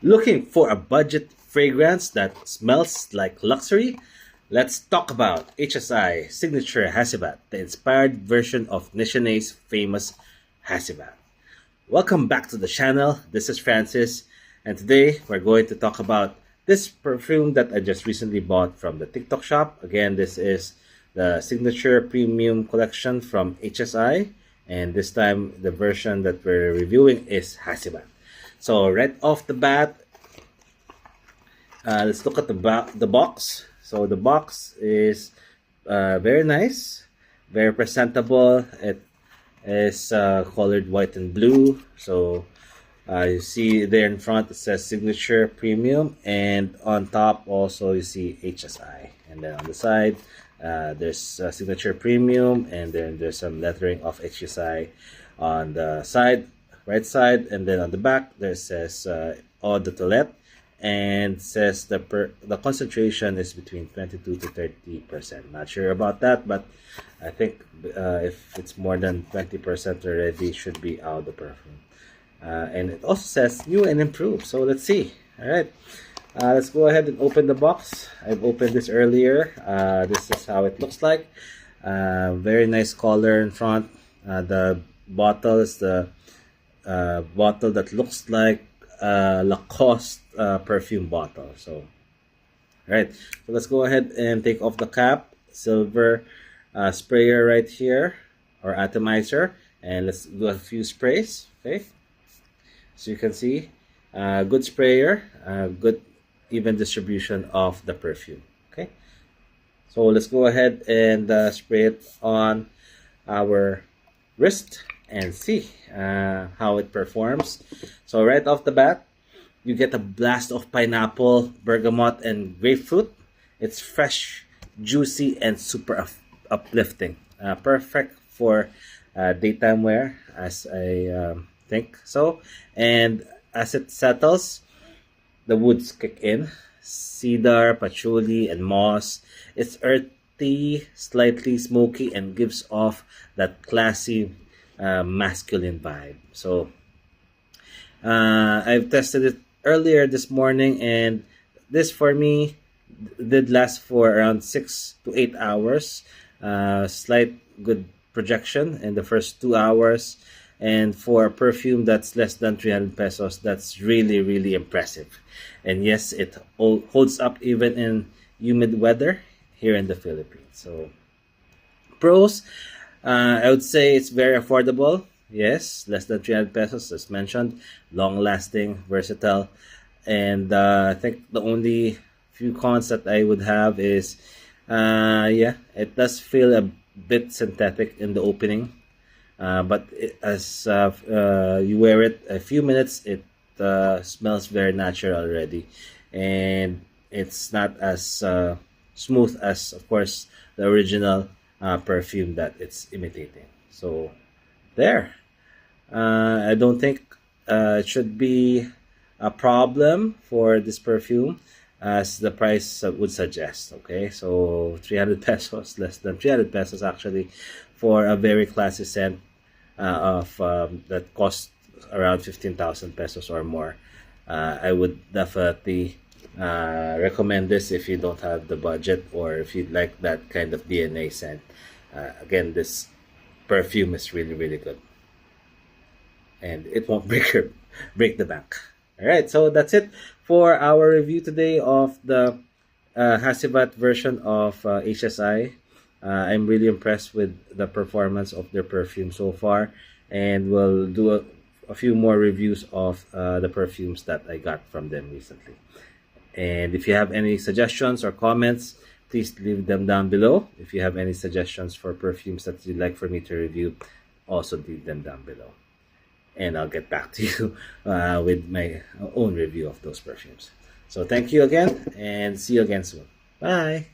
Looking for a budget fragrance that smells like luxury? Let's talk about HSI Signature Hasibat, the inspired version of Nishane's famous Hasibat. Welcome back to the channel. This is Francis, and today we're going to talk about this perfume that I just recently bought from the TikTok shop. Again, this is the Signature Premium Collection from HSI, and this time the version that we're reviewing is Hasibat. So right off the bat, let's look at the box. So the box is very nice, very presentable. It is colored white and blue. So you see there in front it says Signature Premium, and on top also you see HSI. And then on the side there's Signature Premium, and then there's some lettering of HSI on the side, right side, and then on the back there says Eau de Toilette, and says the concentration is between 22 to 30%. Not sure about that, but I think if it's more than 20% already, should be out the perfume. And it also says new and improved. So let's see. All right, let's go ahead and open the box. I've opened this earlier. This is how it looks like. Very nice color in front. The bottle is the bottle that looks like Lacoste perfume bottle. So, right, so let's go ahead and take off the cap. Silver sprayer right here, or atomizer, and let's do a few sprays. Okay, so you can see good sprayer, good even distribution of the perfume. Okay, so let's go ahead and spray it on our wrist and see how it performs. So right off the bat, you get a blast of pineapple, bergamot, and grapefruit. It's fresh, juicy, and super uplifting. Perfect for daytime wear, as I think so. And as it settles, the woods kick in. Cedar, patchouli, and moss. It's earthy, slightly smoky, and gives off that classy masculine vibe. So I've tested it earlier this morning, and this for me did last for around 6 to 8 hours. Slight good projection in the first 2 hours, and for a perfume that's less than 300 pesos, that's really impressive. And yes, it holds up even in humid weather here in the Philippines. So pros, I would say it's very affordable. Yes, less than 300 pesos, as mentioned. Long lasting, versatile. And I think the only few cons that I would have is, yeah, it does feel a bit synthetic in the opening. But as you wear it a few minutes, it smells very natural already. And it's not as smooth as, of course, the original perfume that it's imitating. So there, I don't think it should be a problem for this perfume, as the price would suggest. Okay, so 300 pesos, less than 300 pesos actually, for a very classy scent of that costs around 15,000 pesos or more. I would definitely recommend this if you don't have the budget, or if you'd like that kind of DNA scent. Again, this perfume is really good, and it won't break the bank. All right, so that's it for our review today of the Hasibat version of HSI. I'm really impressed with the performance of their perfume so far, and we'll do a few more reviews of the perfumes that I got from them recently. And if you have any suggestions or comments, please leave them down below. If you have any suggestions for perfumes that you'd like for me to review, also leave them down below, and I'll get back to you with my own review of those perfumes. So thank you again, and see you again soon. Bye.